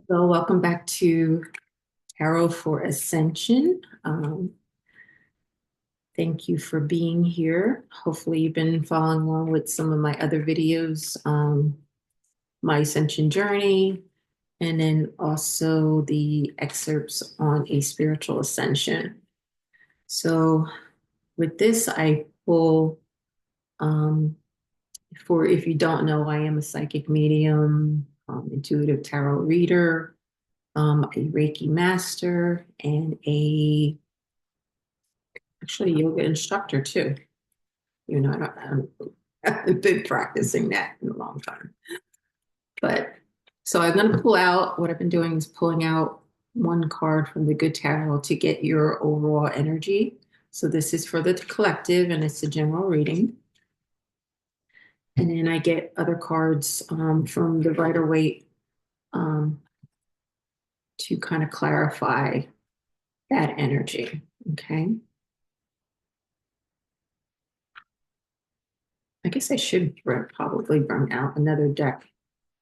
Well, welcome back to Tarot for Ascension. Thank you for being here. Hopefully, you've been following along with some of my other videos, my Ascension journey, and then also the excerpts on a spiritual ascension. So, with this, I pull, um, for if you don't know, I am a psychic medium, intuitive tarot reader, a Reiki master, and actually yoga instructor too. I haven't been practicing that in a long time. But so I'm going to pull out, what I've been doing is pulling out one card from the Good Tarot to get your overall energy. So this is for the collective and it's a general reading. And then I get other cards from the Rider-Waite um, to kind of clarify that energy. Okay. I guess I should probably bring out another deck,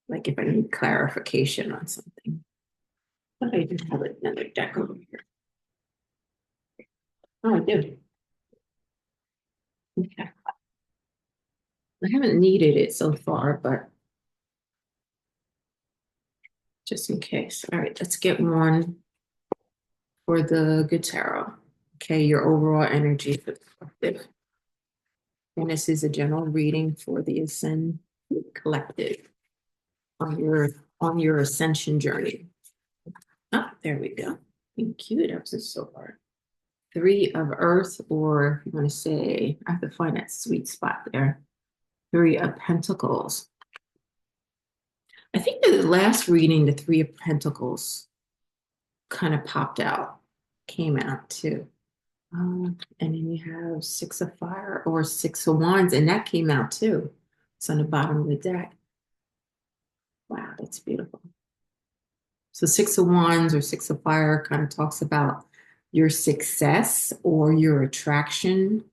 like if I need clarification on something. But I do have another deck over here. Oh, I do. Okay. I haven't needed it so far, but just in case. All right, let's get one for the Good Tarot. Okay, your overall energy for the collective. And this is a general reading for the Ascend Collective on your ascension journey. Oh, there we go. Thank you. That was so hard. Three of Earth, or if you want to say, I have to find that sweet spot there. Three of Pentacles. I think the last reading, the Three of Pentacles, kind of popped out, came out too. And then you have Six of Fire or Six of Wands, and that came out too. It's on the bottom of the deck. Wow, that's beautiful. So Six of Wands or Six of Fire kind of talks about your success or your attraction,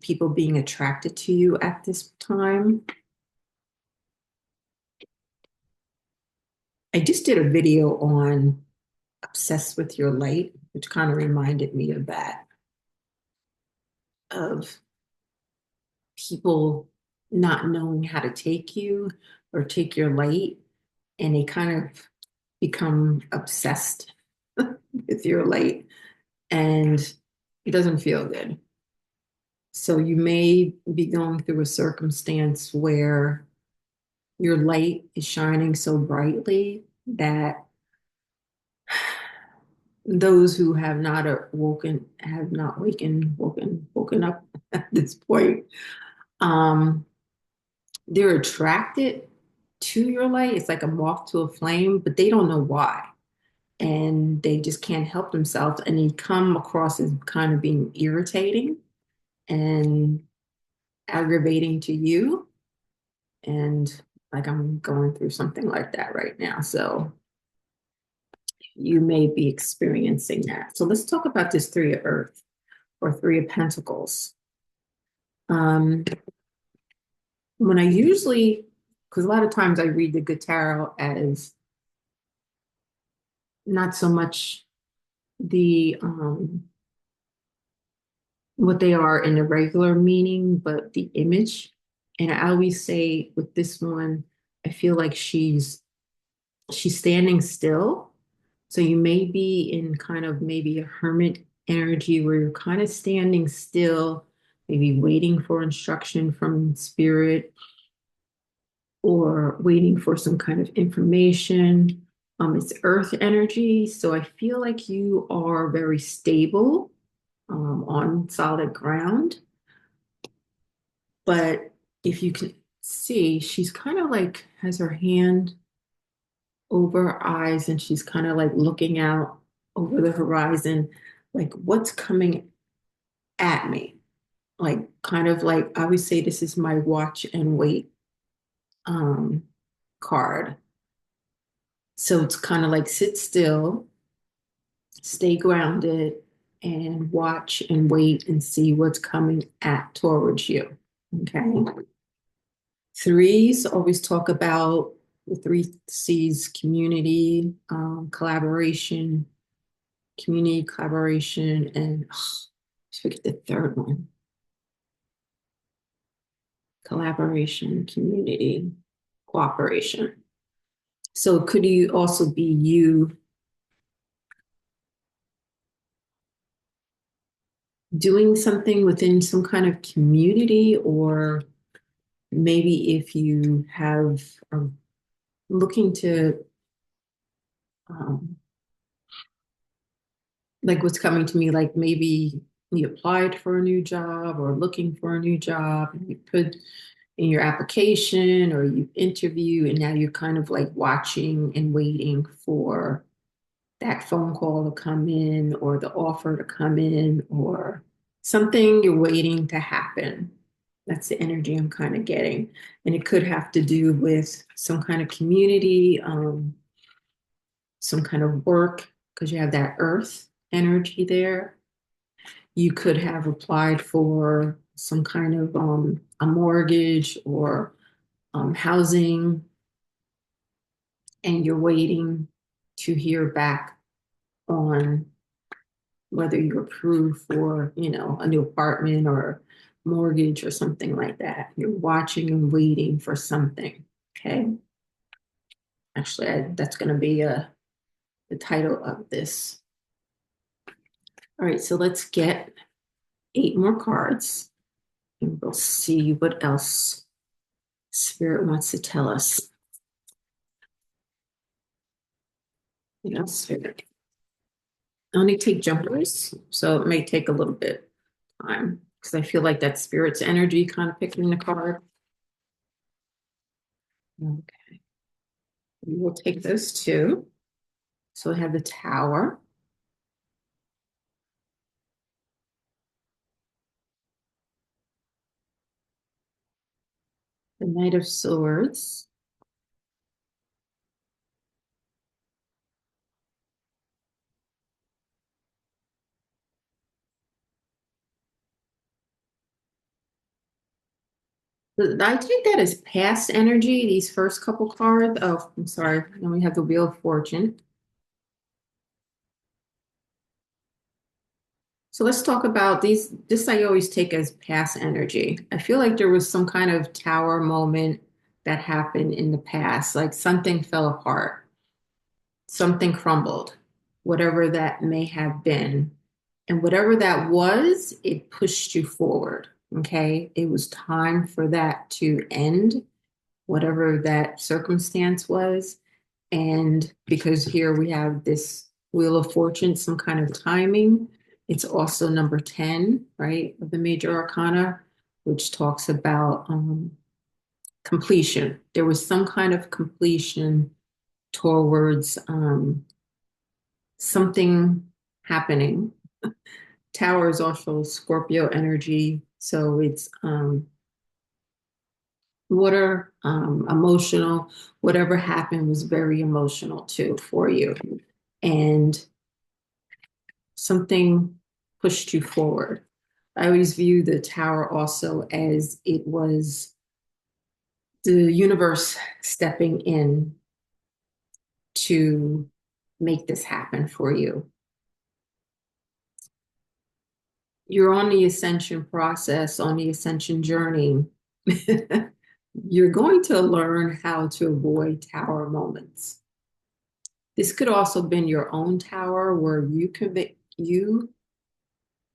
people being attracted to you at this time. I just did a video on Obsessed with Your Light, which kind of reminded me of that, of people not knowing how to take you or take your light, and they kind of become obsessed with your light, and it doesn't feel good. So you may be going through a circumstance where your light is shining so brightly that those who have not woken up at this point, um, they're attracted to your light. It's like a moth to a flame, but they don't know why. And they just can't help themselves. And they come across as kind of being irritating and aggravating to you. And like I'm going through something like that right now. So you may be experiencing that. So let's talk about this Three of Earth or Three of Pentacles. Um, when I usually, because a lot of times I read the Good Tarot as not so much the what they are in the regular meaning, but the image. And I always say with this one, I feel like she's standing still. So you may be in kind of maybe a hermit energy where you're kind of standing still, maybe waiting for instruction from spirit or waiting for some kind of information. It's earth energy. So I feel like you are very stable, on solid ground. But if you can see, she's kind of like has her hand over her eyes and she's kind of like looking out over the horizon, like what's coming at me? Like kind of like I would say this is my watch and wait um card. So it's kind of like sit still, stay grounded, and watch and wait and see what's coming at towards you. Okay. Threes always talk about The three C's: community, collaboration, community collaboration, and I forget the third one. Collaboration, community, cooperation. So could you also be you doing something within some kind of community, or maybe if you have looking to um, like what's coming to me, like maybe you applied for a new job or looking for a new job and you put in your application or you interview and now you're kind of like watching and waiting for that phone call to come in or the offer to come in or something you're waiting to happen. That's the energy I'm kind of getting. And it could have to do with some kind of community, some kind of work, because you have that earth energy there. You could have applied for some kind of a mortgage or housing, and you're waiting to hear back on whether you're approved for, a new apartment or mortgage or something like that. You're watching and waiting for something. Okay. Actually, that's going to be the title of this. All right, so let's get 8 more cards and we'll see what else Spirit wants to tell us. Spirit. I only take jumpers, so it may take a little bit of time because I feel like that Spirit's energy kind of picking the card. Okay. We will take those 2. So I have the Tower. The Knight of Swords. I take that as past energy, these first couple cards. Oh, I'm sorry. Then we have the Wheel of Fortune. So let's talk about these. This I always take as past energy. I feel like there was some kind of tower moment that happened in the past, like something fell apart, something crumbled, whatever that may have been. And whatever that was, it pushed you forward. Okay. It was time for that to end, whatever that circumstance was. And because here we have this Wheel of Fortune, some kind of timing. It's also number 10, right, of the major arcana, which talks about completion. There was some kind of completion towards something happening. Tower is also Scorpio energy, so it's water, emotional. Whatever happened was very emotional too for you. And something pushed you forward. I always view the Tower also as it was the universe stepping in to make this happen for you. You're on the ascension process, on the ascension journey. You're going to learn how to avoid tower moments. This could also have been your own tower where you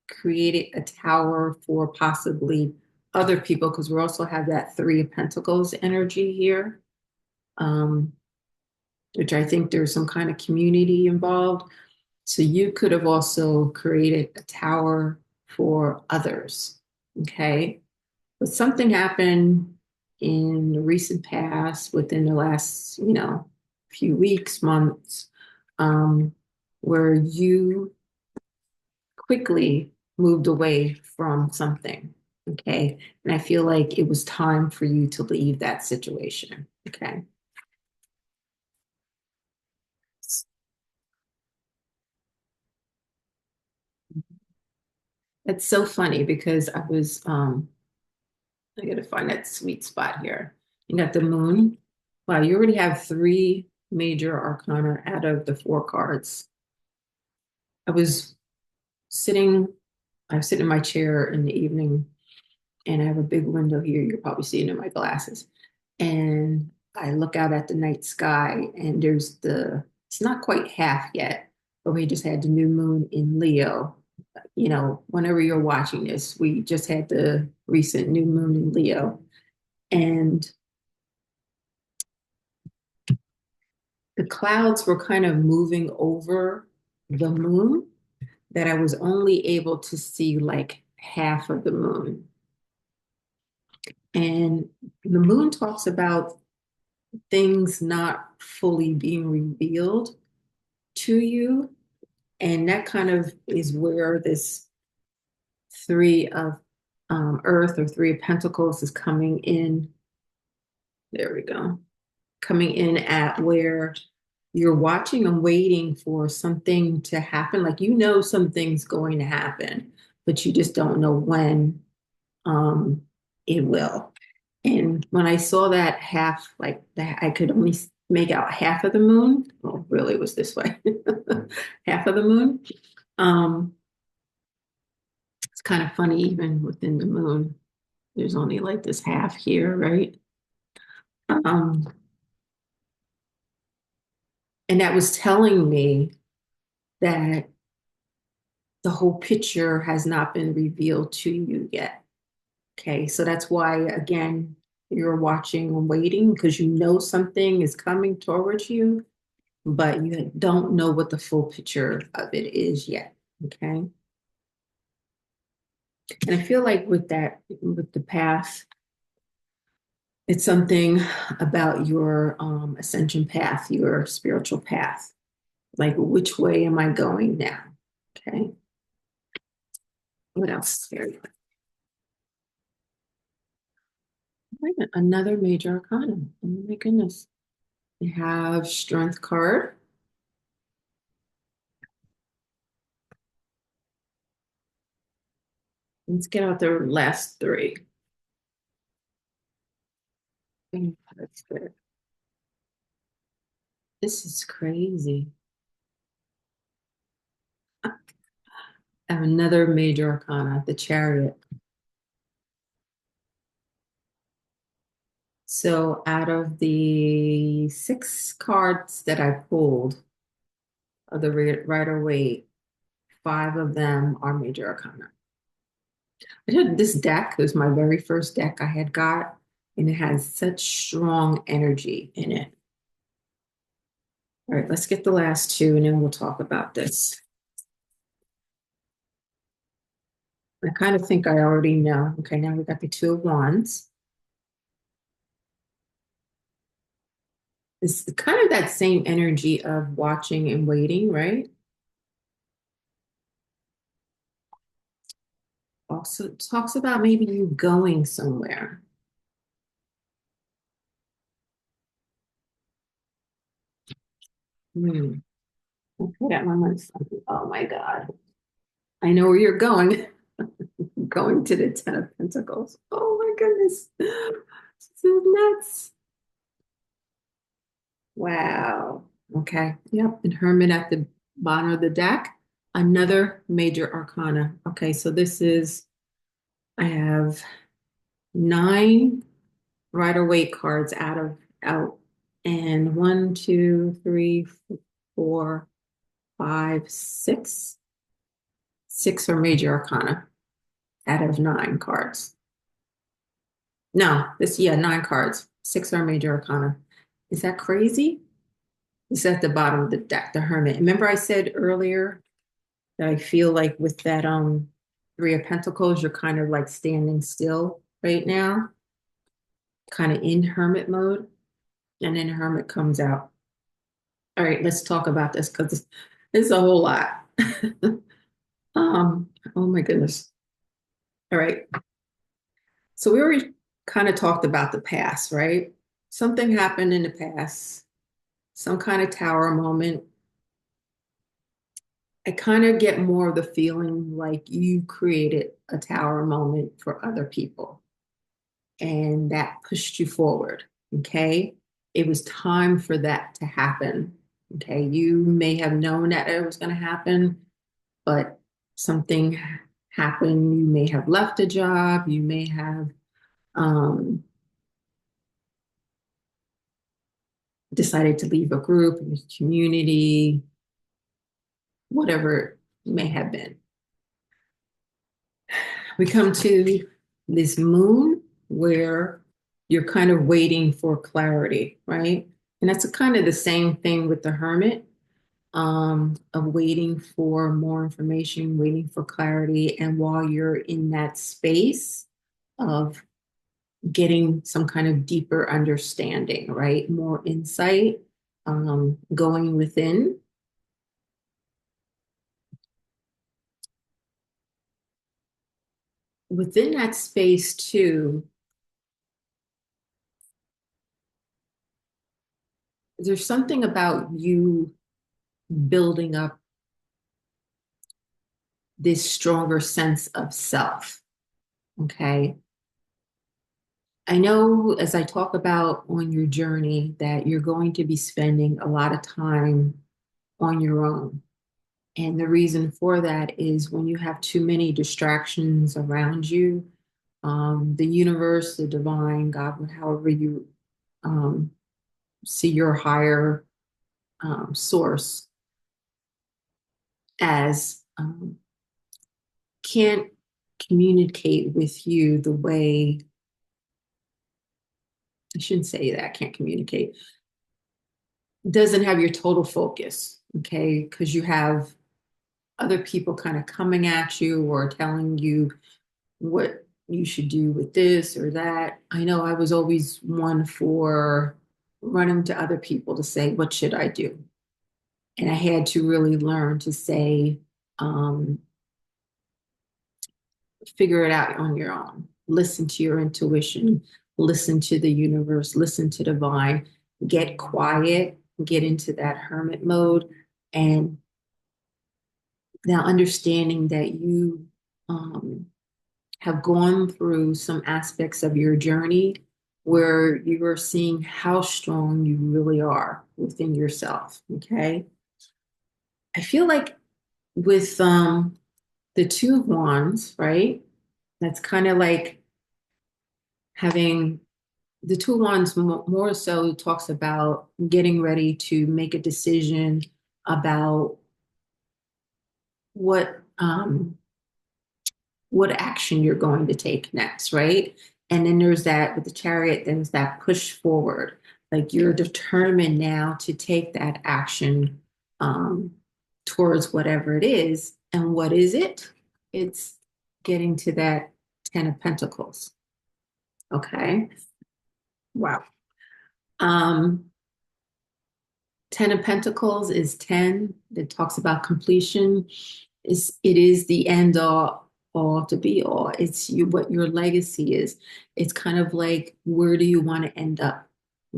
created a tower for possibly other people, because we also have that 3 of Pentacles energy here, which I think there's some kind of community involved. So you could have also created a tower for others, okay? But something happened in the recent past, within the last, few weeks, months, where you quickly moved away from something, okay? And I feel like it was time for you to leave that situation, okay? It's so funny because I gotta find that sweet spot here. You got the moon, Wow, you already have three major arcana out of the four cards. I was sitting, I was sitting in my chair in the evening, and I have a big window here. You can probably see it in my glasses. And I look out at the night sky, and it's not quite half yet, but we just had the new moon in Leo. You know, whenever you're watching this, we just had the recent new moon in Leo. And the clouds were kind of moving over the moon that I was only able to see like half of the moon. And the moon talks about things not fully being revealed to you. And that kind of is where this three of earth or three of pentacles is coming in. There we go. Coming in at where you're watching and waiting for something to happen. Like, you know, something's going to happen, but you just don't know when it will. And when I saw that half, like that, I could only make out half of the moon. Well, really, it was this way, half of the moon. Um, it's kind of funny, even within the moon, there's only like this half here, right? Um, and that was telling me that the whole picture has not been revealed to you yet. Okay, so that's why, again, you're watching and waiting because you know something is coming towards you, but you don't know what the full picture of it is yet. Okay. And I feel like with that, with the path, it's something about your ascension path, your spiritual path. Like, which way am I going now? Okay. What else is very good? Another major arcana. Oh my goodness. We have Strength card. Let's get out the last three. That's good. This is crazy. I have another major arcana, the Chariot. So out of the six cards that I pulled of the Rider-Waite, five of them are major arcana. I did this deck. It was my very first deck I had got, and it has such strong energy in it. All right, let's get the last two, and then we'll talk about this. I kind of think I already know. Okay, now we got the Two of Wands. It's kind of that same energy of watching and waiting, right? Also talks about maybe you going somewhere. Hmm. Okay, that one was, oh my God. I know where you're going. Going to the Ten of Pentacles. Oh my goodness. This is nuts. Wow. Okay. Yep. And Hermit at the bottom of the deck. Another major arcana. Okay, so this is, I have nine Rider-Waite cards out. And one, two, three, four, five, six. Six are major arcana out of nine cards. No, yeah, nine cards. Six are major arcana. Is that crazy? It's at the bottom of the deck, the Hermit. Remember I said earlier that I feel like with that Three of Pentacles, you're kind of like standing still right now, kind of in Hermit mode, and then Hermit comes out. All right, let's talk about this because it's a whole lot. Oh my goodness. All right. So we already kind of talked about the past, right? Something happened in the past, some kind of tower moment. I kind of get more of the feeling like you created a tower moment for other people and that pushed you forward. Okay. it was time for that to happen. Okay, you may have known that it was going to happen, but something happened. You may have left a job, you may have um, decided to leave a group, a community, whatever it may have been. We come to this moon where you're kind of waiting for clarity, right? And that's kind of the same thing with the hermit, of waiting for more information, waiting for clarity. And while you're in that space of getting some kind of deeper understanding, right? More insight, going within. Within that space, too, there's something about you building up this stronger sense of self. Okay. I know as I talk about on your journey that you're going to be spending a lot of time on your own. And the reason for that is when you have too many distractions around you, the universe, the divine, God, however you um, see your higher source as can't communicate with you the way, I shouldn't say that, can't communicate, doesn't have your total focus, okay? Because you have other people kind of coming at you or telling you what you should do with this or that. I know I was always one for running to other people to say, what should I do? And I had to really learn to say, um, figure it out on your own. Listen to your intuition, listen to the universe, listen to divine, get quiet, get into that hermit mode. And now understanding that you have gone through some aspects of your journey where you are seeing how strong you really are within yourself. Okay. I feel like with the Two of Wands, right? That's kind of like having the Two of Wands more so talks about getting ready to make a decision about what what action you're going to take next, right? And then there's that with the Chariot, there's that push forward. Like you're determined now to take that action um, towards whatever it is. And what is it? It's getting to that Ten of Pentacles. Okay. Wow. Um, Ten of Pentacles is 10. It talks about completion. It is the end all to be all. It's you what your legacy is. It's kind of like where do you want to end up?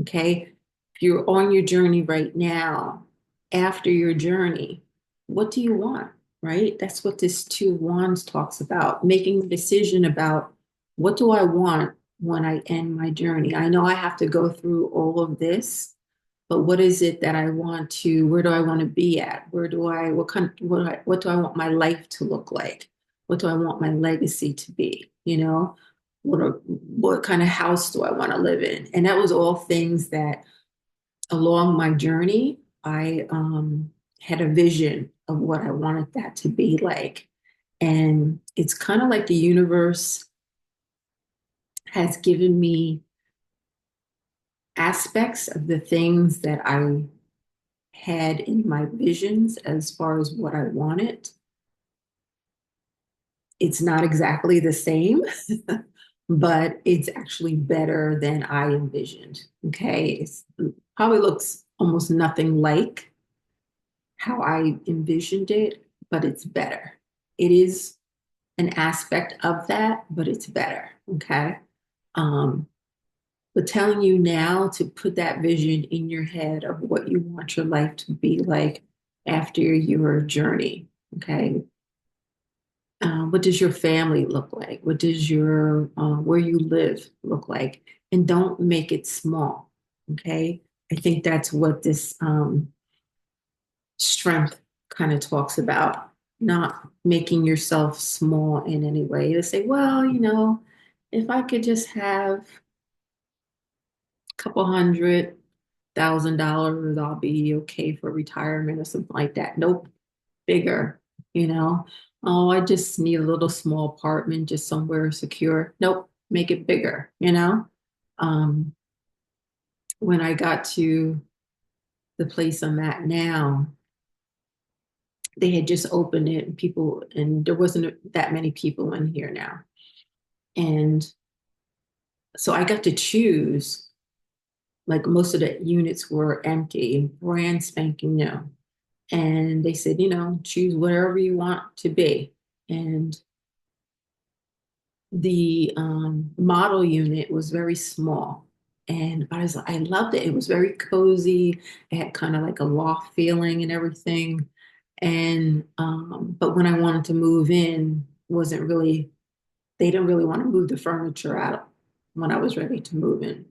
Okay. If you're on your journey right now, after your journey, what do you want? Right? That's what this Two of Wands talks about. Making a decision about what do I want when I end my journey. I know I have to go through all of this, but what is it that I want to, where do I want to be at? Where do I, what kind, what do I want my life to look like? What do I want my legacy to be? You know, what kind of house do I want to live in? And that was all things that along my journey, I had a vision of what I wanted that to be like. And it's kind of like the universe has given me aspects of the things that I had in my visions as far as what I wanted. It's not exactly the same, but it's actually better than I envisioned. Okay. It probably looks almost nothing like how I envisioned it, but it's better. It is an aspect of that, but it's better. Okay. Um, but telling you now to put that vision in your head of what you want your life to be like after your journey. Okay. What does your family look like? What does your where you live look like? And don't make it small. Okay. I think that's what this strength kind of talks about, not making yourself small in any way. To say, well, if I could just have a couple $100,000, I'll be okay for retirement or something like that. Nope, bigger, you know. Oh, I just need a little small apartment, just somewhere secure. Nope, make it bigger, Um, when I got to the place I'm at now, they had just opened it and there wasn't that many people in here now. And so I got to choose, like most of the units were empty, brand spanking new. And they said, choose whatever you want to be. And the model unit was very small. And I loved it. It was very cozy. It had kind of like a loft feeling and everything. And but when I wanted to move in, wasn't really they didn't really want to move the furniture out when I was ready to move in,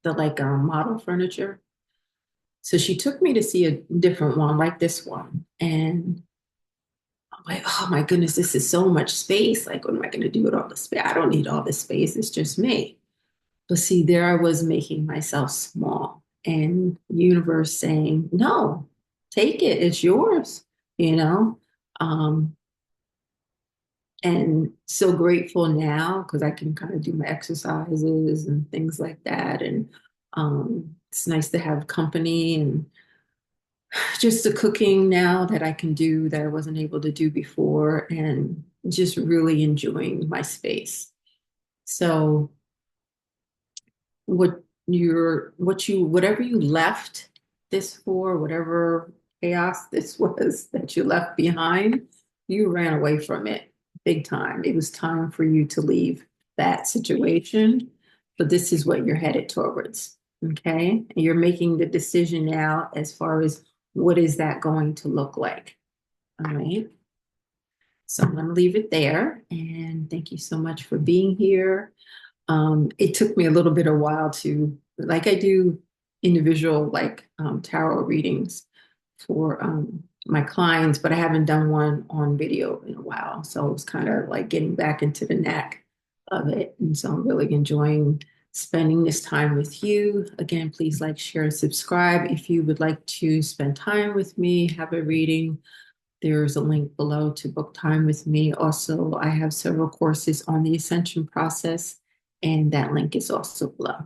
the like model furniture. So she took me to see a different one like this one. And I'm like, oh my goodness, this is so much space. Like, what am I going to do with all the space? I don't need all this space. It's just me. But see, there I was making myself small, and universe saying, no, take it. It's yours, you know? Um, and so grateful now because I can kind of do my exercises and things like that. And it's nice to have company and just the cooking now that I can do that I wasn't able to do before, and just really enjoying my space. So whatever you left this for, whatever chaos this was that you left behind, you ran away from it big time. It was time for you to leave that situation, but this is what you're headed towards. Okay. And you're making the decision now as far as what is that going to look like. All right. So I'm going to leave it there. And thank you so much for being here. It took me a little bit of while to, like I do individual like tarot readings for my clients, but I haven't done one on video in a while. So it was kind of like getting back into the knack of it. And so I'm really enjoying spending this time with you. Again, please like, share, and subscribe. If you would like to spend time with me, have a reading, there's a link below to book time with me. Also, I have several courses on the ascension process, and that link is also below.